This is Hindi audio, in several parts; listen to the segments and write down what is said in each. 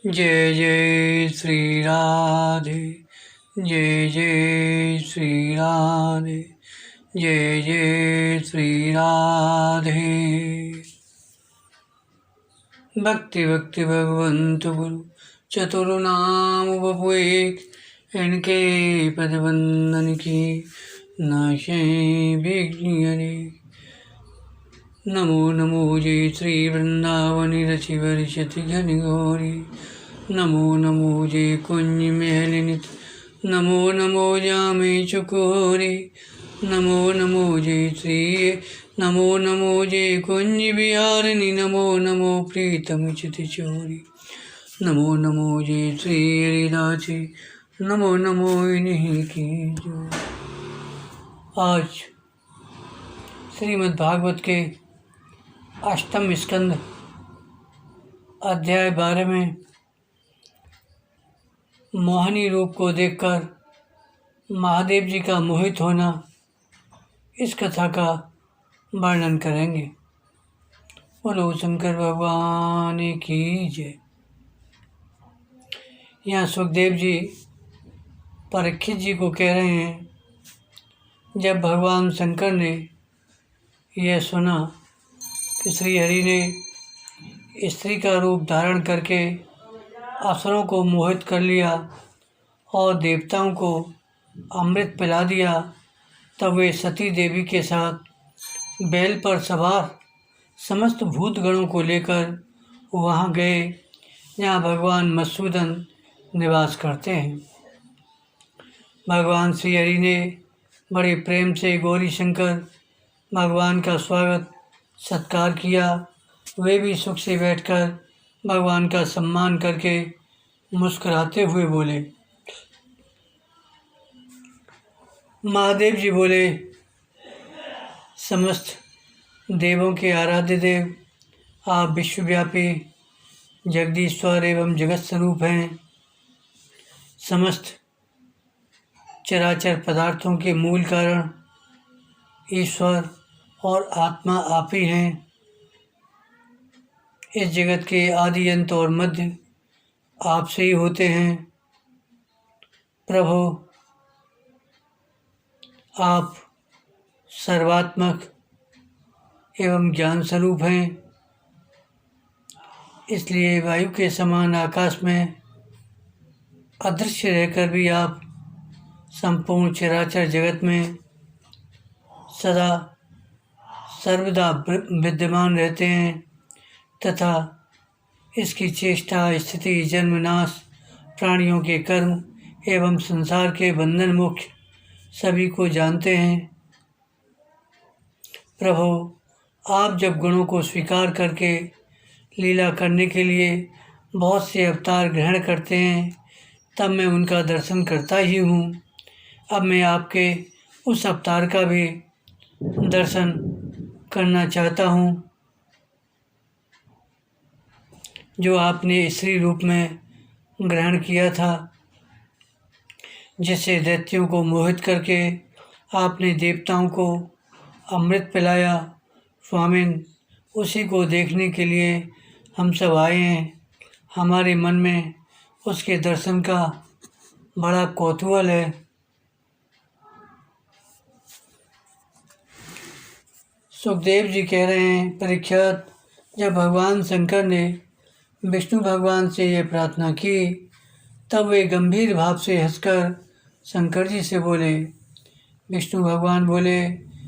जय जय श्री राधे, जय जय श्री राधे, जय जय श्री राधे। भक्ति भक्ति भगवंत गुरु चतुर्नाम बपु एक, इनके पद वंदन की नाशे विघ्न। नमो नमो जय श्री वृंदावनी रचि वर्षति घन घोरी, नमो नमो जय कुंज महलिनित, नमो नमो जामे चुकोरी, नमो नमो जय श्री, नमो नमो जय कुंज बिहारिणी, नमो नमो प्रीतम चिति चोरी, नमो नमो जय श्री हरिदासी, नमो नमो इन्हीं की जो। आज श्रीमद् भागवत के अष्टम स्कंद अध्याय 12 में मोहिनी रूप को देखकर महादेव जी का मोहित होना, इस कथा का वर्णन करेंगे। बोलो शंकर भगवान की जय। यहाँ सुखदेव जी परीक्षित जी को कह रहे हैं, जब भगवान शंकर ने यह सुना कि श्री हरि ने स्त्री का रूप धारण करके असुरों को मोहित कर लिया और देवताओं को अमृत पिला दिया, तब वे सती देवी के साथ बैल पर सवार समस्त भूतगणों को लेकर वहाँ गए जहाँ भगवान मधुसूदन निवास करते हैं। भगवान श्री हरि ने बड़े प्रेम से गौरी शंकर भगवान का स्वागत सत्कार किया। वे भी सुख से बैठकर भगवान का सम्मान करके मुस्कुराते हुए बोले। महादेव जी बोले, समस्त देवों के आराध्य देव, आप विश्वव्यापी जगदीश्वर एवं जगत स्वरूप हैं। समस्त चराचर पदार्थों के मूल कारण ईश्वर और आत्मा आप ही हैं। इस जगत के आदि अंत और मध्य आपसे ही होते हैं। प्रभु, आप सर्वात्मक एवं ज्ञान स्वरूप हैं, इसलिए वायु के समान आकाश में अदृश्य रहकर भी आप संपूर्ण चराचर जगत में सदा सर्वदा विद्यमान रहते हैं तथा इसकी चेष्टा, स्थिति, जन्म, नाश, प्राणियों के कर्म एवं संसार के बंधन मुख्य सभी को जानते हैं। प्रभु, आप जब गुणों को स्वीकार करके लीला करने के लिए बहुत से अवतार ग्रहण करते हैं, तब मैं उनका दर्शन करता ही हूँ। अब मैं आपके उस अवतार का भी दर्शन करना चाहता हूँ जो आपने स्त्री रूप में ग्रहण किया था, जिससे दैत्यों को मोहित करके आपने देवताओं को अमृत पिलाया। स्वामिन, उसी को देखने के लिए हम सब आए हैं। हमारे मन में उसके दर्शन का बड़ा कौतूहल है। सुखदेव जी कह रहे हैं, परीक्षित, जब भगवान शंकर ने विष्णु भगवान से यह प्रार्थना की, तब वे गंभीर भाव से हंसकर शंकर जी से बोले। विष्णु भगवान बोले,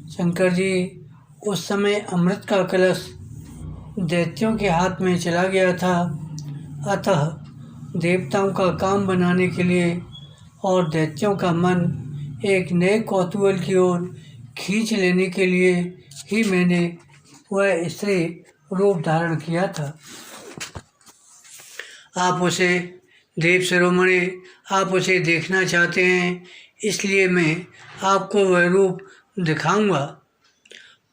शंकर जी, उस समय अमृत का कलश दैत्यों के हाथ में चला गया था, अतः देवताओं का काम बनाने के लिए और दैत्यों का मन एक नए कौतूहल की ओर खींच लेने के लिए ही मैंने वह स्त्री रूप धारण किया था। आप उसे देव शिरोमणि, आप उसे देखना चाहते हैं, इसलिए मैं आपको वह रूप दिखाऊंगा,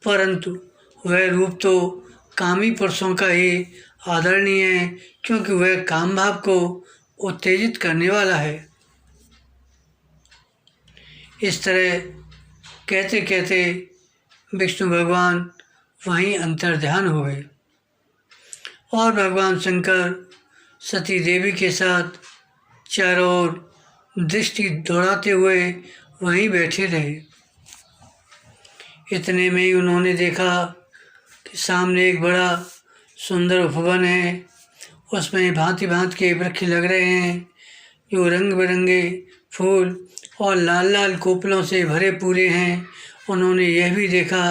परंतु वह रूप तो कामी पुरुषों का ही आदरणीय है, क्योंकि वह काम भाव को उत्तेजित करने वाला है। इस तरह कहते कहते विष्णु भगवान वहीं अंतर्ध्यान हो गए और भगवान शंकर सती देवी के साथ चारों ओर दृष्टि दौड़ाते हुए वहीं बैठे रहे। इतने में ही उन्होंने देखा कि सामने एक बड़ा सुंदर उपवन है। उसमें भांति भांति के वृक्ष लग रहे हैं जो रंग बिरंगे फूल और लाल लाल कोपलों से भरे पूरे हैं। उन्होंने यह भी देखा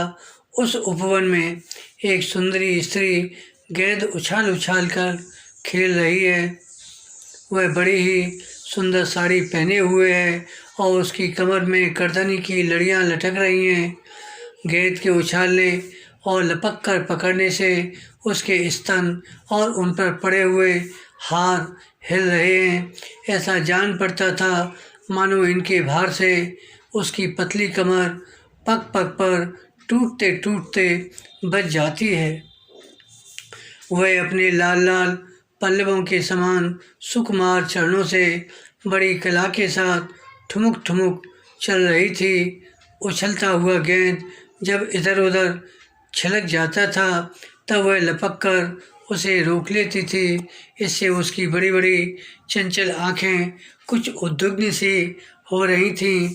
उस उपवन में एक सुंदरी स्त्री गेंद उछाल उछाल कर खेल रही है। वह बड़ी ही सुंदर साड़ी पहने हुए है और उसकी कमर में करधनी की लड़ियाँ लटक रही हैं। गेंद के उछालने और लपक कर पकड़ने से उसके स्तन और उन पर पड़े हुए हार हिल रहे हैं। ऐसा जान पड़ता था मानो इनके भार से उसकी पतली कमर पग पग पर टूटते टूटते बच जाती है। वह अपने लाल लाल पल्लवों के समान सुकुमार चरणों से बड़ी कला के साथ ठुमुक ठुमुक चल रही थी। उछलता हुआ गेंद जब इधर उधर छिलक जाता था तब वह लपक कर उसे रोक लेती थी। इससे उसकी बड़ी बड़ी चंचल आँखें कुछ उद्विग्न सी हो रही थीं।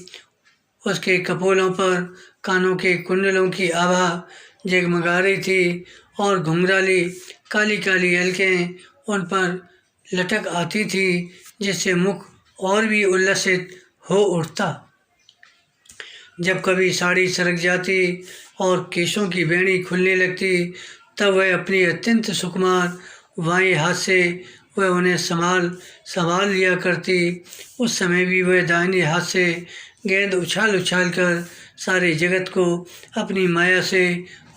उसके कपोलों पर कानों के कुंडलों की आभा जगमगा रही थी और घुंघराली काली काली अलकें उन पर लटक आती थी जिससे मुख और भी उल्लसित हो उठता। जब कभी साड़ी सरक जाती और केशों की बेड़ी खुलने लगती तब वह अपनी अत्यंत सुकुमार बाएं हाथ से वह उन्हें संभाल लिया करती। उस समय भी वह दाहिने हाथ से गेंद उछाल उछाल कर सारे जगत को अपनी माया से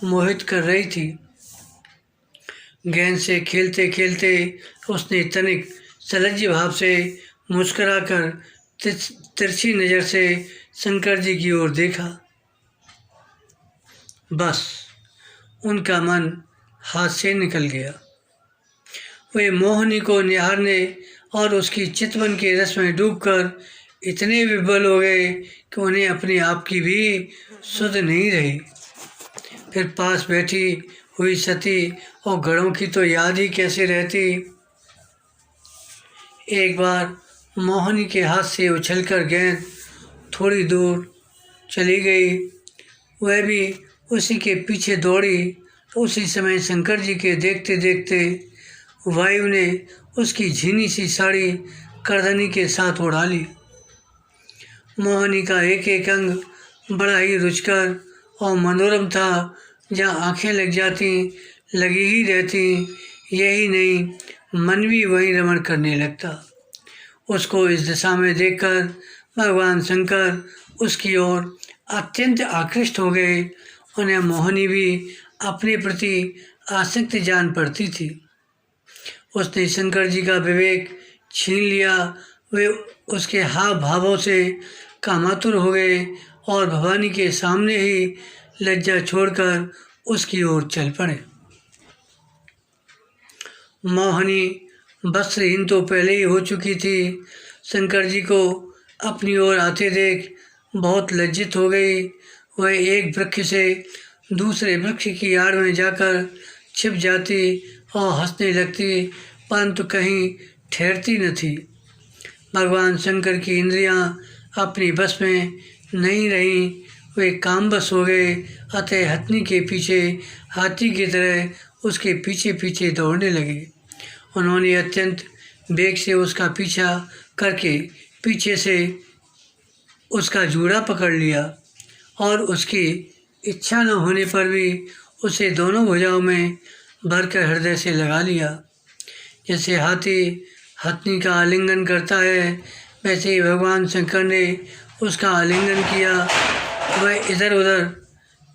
मोहित कर रही थी। गेंद से खेलते खेलते उसने तनिक सलज्ज भाव से मुस्कुराकर तिरछी नज़र से शंकर जी की ओर देखा। बस उनका मन हाथ से निकल गया। वे मोहिनी को निहारने और उसकी चितवन के रस में डूबकर इतने विह्वल हो गए कि उन्हें अपने आप की भी सुध नहीं रही। फिर पास बैठी हुई सती और गढ़ों की तो याद ही कैसे रहती। एक बार मोहिनी के हाथ से उछलकर गेंद थोड़ी दूर चली गई। वह भी उसी के पीछे दौड़ी। उसी समय शंकर जी के देखते देखते वायु ने उसकी झीनी सी साड़ी करधनी के साथ उड़ा ली। मोहिनी का एक एक अंग बड़ा ही रुचिकर और मनोरम था। जहाँ आंखें लगी ही रहती। यही नहीं मन भी वहीं रमण करने लगता। उसको इस दशा में देखकर भगवान शंकर उसकी ओर अत्यंत आकृष्ट हो गए। उन्हें मोहिनी भी अपने प्रति आसक्त जान पड़ती थी। उसने शंकर जी का विवेक छीन लिया। वे उसके हाव भावों से कामातुर हो गए और भवानी के सामने ही लज्जा छोड़कर उसकी ओर चल पड़े। मोहिनी वस्त्रहीन तो पहले ही हो चुकी थी। शंकर जी को अपनी ओर आते देख बहुत लज्जित हो गई। वह एक वृक्ष से दूसरे वृक्ष की आड़ में जाकर छिप जाती और हंसने लगती, परंतु कहीं ठहरती न थी। भगवान शंकर की इंद्रियां अपनी बस में नहीं रहीं। वे कामवश हो गए। अतः हथनी के पीछे हाथी की तरह उसके पीछे पीछे दौड़ने लगे। उन्होंने अत्यंत वेग से उसका पीछा करके पीछे से उसका जूड़ा पकड़ लिया और उसकी इच्छा न होने पर भी उसे दोनों भुजाओं में भरकर हृदय से लगा लिया। जैसे हाथी हथनी का आलिंगन करता है वैसे ही भगवान शंकर ने उसका आलिंगन किया। वह इधर उधर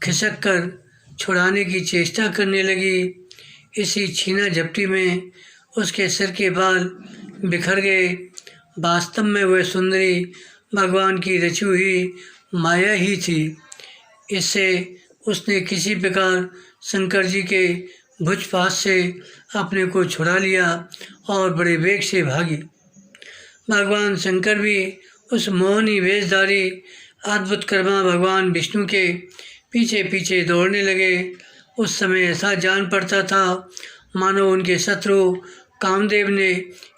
खिसक कर छुड़ाने की चेष्टा करने लगी। इसी छीना झपटी में उसके सिर के बाल बिखर गए। वास्तव में वह सुंदरी भगवान की रची हुई माया ही थी। इससे उसने किसी प्रकार शंकर जी के भुजपास से अपने को छुड़ा लिया और बड़े वेग से भागी। भगवान शंकर भी उस मोहिनी वेशधारी अद्भुत कर्मा भगवान विष्णु के पीछे पीछे दौड़ने लगे। उस समय ऐसा जान पड़ता था मानो उनके शत्रु कामदेव ने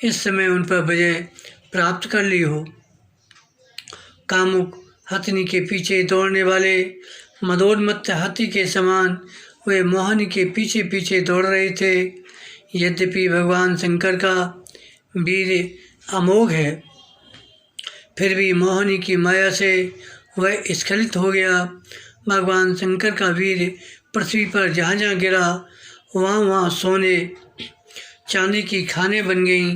इस समय उन पर विजय प्राप्त कर ली हो। कामुक हथिनी के पीछे दौड़ने वाले मदोन्मत्त हाथी के समान वे मोहिनी के पीछे पीछे दौड़ रहे थे। यद्यपि भगवान शंकर का वीर अमोघ है, फिर भी मोहिनी की माया से वह स्खलित हो गया। भगवान शंकर का वीर पृथ्वी पर जहाँ जहाँ गिरा वहाँ वहाँ सोने चांदी की खानें बन गईं।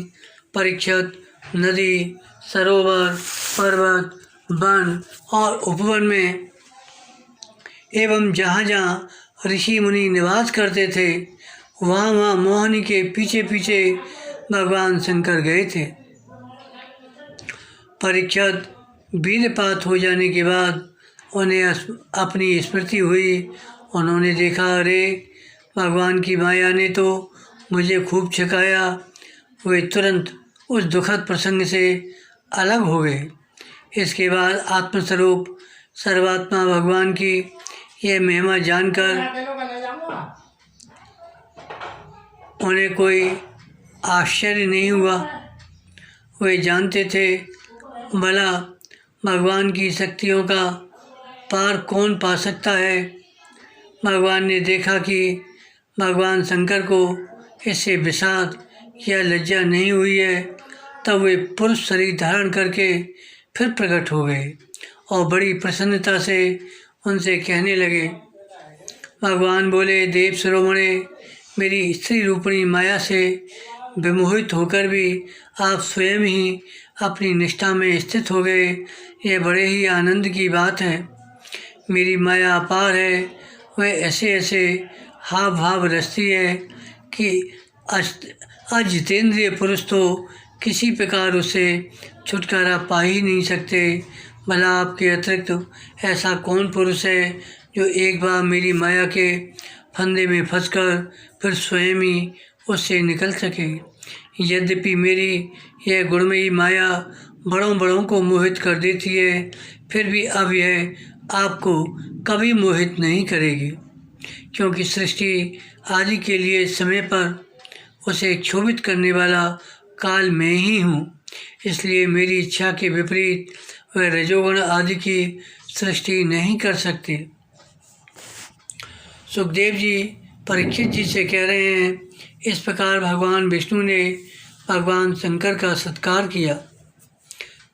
परीक्षित, नदी, सरोवर, पर्वत, वन और उपवन में एवं जहाँ जहाँ ऋषि मुनि निवास करते थे वहाँ वहाँ मोहिनी के पीछे पीछे भगवान शंकर गए थे। परीक्षित, वीरपात हो जाने के बाद उन्हें अपनी स्मृति हुई। उन्होंने देखा, अरे भगवान की माया ने तो मुझे खूब छकाया। वे तुरंत उस दुखद प्रसंग से अलग हो गए। इसके बाद आत्मस्वरूप सर्वात्मा भगवान की यह महिमा जानकर उन्हें कोई आश्चर्य नहीं हुआ। वे जानते थे भला भगवान की शक्तियों का पार कौन पा सकता है। भगवान ने देखा कि भगवान शंकर को इससे विषाद या लज्जा नहीं हुई है, तब वे पुरुष शरीर धारण करके फिर प्रकट हो गए और बड़ी प्रसन्नता से उनसे कहने लगे। भगवान बोले, देव शिरोमणे, मेरी स्त्री रूपिणी माया से विमोहित होकर भी आप स्वयं ही अपनी निष्ठा में स्थित हो गए। यह बड़े ही आनंद की बात है। मेरी माया अपार है, वह ऐसे ऐसे हाव भाव रचती है कि अजितेंद्रिय पुरुष तो किसी प्रकार उसे छुटकारा पा ही नहीं सकते। भला आपके अतिरिक्त ऐसा कौन पुरुष है जो एक बार मेरी माया के फंदे में फंसकर फिर स्वयं ही उससे निकल सके। यद्यपि मेरी यह गुणमयी माया बड़ों बड़ों को मोहित कर देती है, फिर भी अब यह आपको कभी मोहित नहीं करेगी, क्योंकि सृष्टि आदि के लिए समय पर उसे क्षोभित करने वाला काल मैं ही हूँ। इसलिए मेरी इच्छा के विपरीत वह रजोगुण आदि की सृष्टि नहीं कर सकती। सुखदेव जी परीक्षित जी से कह रहे हैं, इस प्रकार भगवान विष्णु ने भगवान शंकर का सत्कार किया।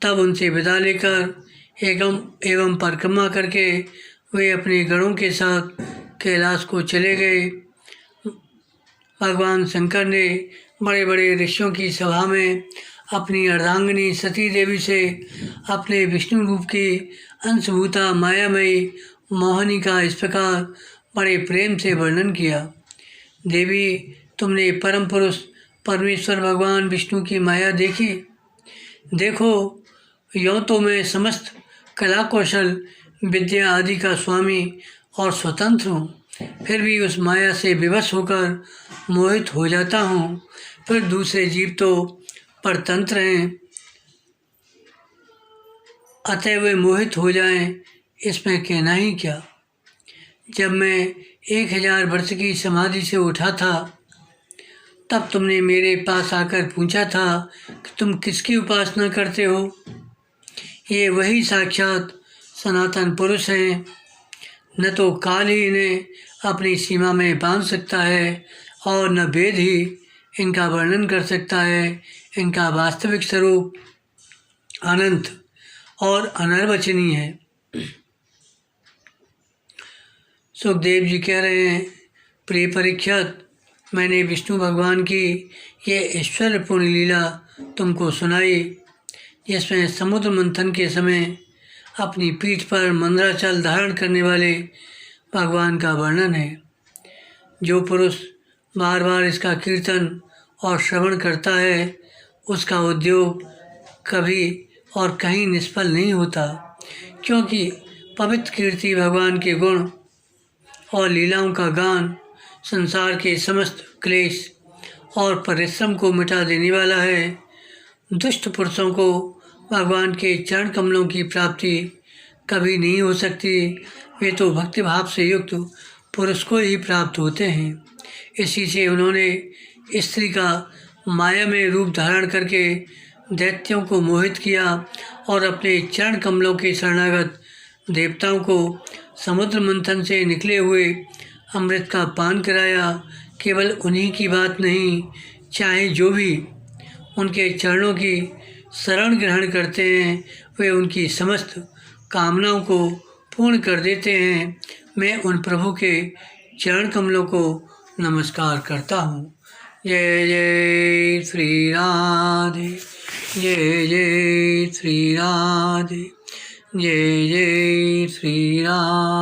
तब उनसे विदा लेकर एवं परिक्रमा करके वे अपने गणों के साथ कैलाश को चले गए। भगवान शंकर ने बड़े बड़े ऋषियों की सभा में अपनी अर्धांगिनी सती देवी से अपने विष्णु रूप की अंशभूता मायामयी मोहिनी का इस प्रकार बड़े प्रेम से वर्णन किया। देवी, तुमने परम पुरुष परमेश्वर भगवान विष्णु की माया देखी? देखो, यों तो मैं समस्त कला कौशल विद्या आदि का स्वामी और स्वतंत्र हूँ, फिर भी उस माया से विवश होकर मोहित हो जाता हूँ। फिर दूसरे जीव तो परतंत्र हैं, अतः वे मोहित हो जाएं, इसमें कहना ही क्या। जब मैं 1000 वर्ष की समाधि से उठा था, तब तुमने मेरे पास आकर पूछा था कि तुम किसकी उपासना करते हो। ये वही साक्षात सनातन पुरुष हैं। न तो काल ही इन्हें अपनी सीमा में बांध सकता है और न वेद ही इनका वर्णन कर सकता है। इनका वास्तविक स्वरूप अनंत और अनिर्वचनीय है। सुखदेव जी कह रहे हैं, प्रिय परीक्षित, मैंने विष्णु भगवान की ये ऐश्वर्यपूर्ण लीला तुमको सुनाई, जिसमें समुद्र मंथन के समय अपनी पीठ पर मंदराचल धारण करने वाले भगवान का वर्णन है। जो पुरुष बार बार इसका कीर्तन और श्रवण करता है, उसका उद्योग कभी और कहीं निष्फल नहीं होता, क्योंकि पवित्र कीर्ति भगवान के गुण और लीलाओं का गान संसार के समस्त क्लेश और परिश्रम को मिटा देने वाला है। दुष्ट पुरुषों को भगवान के चरण कमलों की प्राप्ति कभी नहीं हो सकती। वे तो भक्तिभाव से युक्त पुरुष को ही प्राप्त होते हैं। इसी से उन्होंने स्त्री का माया में रूप धारण करके दैत्यों को मोहित किया और अपने चरण कमलों के शरणागत देवताओं को समुद्र मंथन से निकले हुए अमृत का पान कराया। केवल उन्हीं की बात नहीं, चाहे जो भी उनके चरणों की शरण ग्रहण करते हैं वे उनकी समस्त कामनाओं को पूर्ण कर देते हैं। मैं उन प्रभु के चरण कमलों को नमस्कार करता हूँ। जय जय श्री राधे, जय जय श्री राधे, जय जय श्री राधे।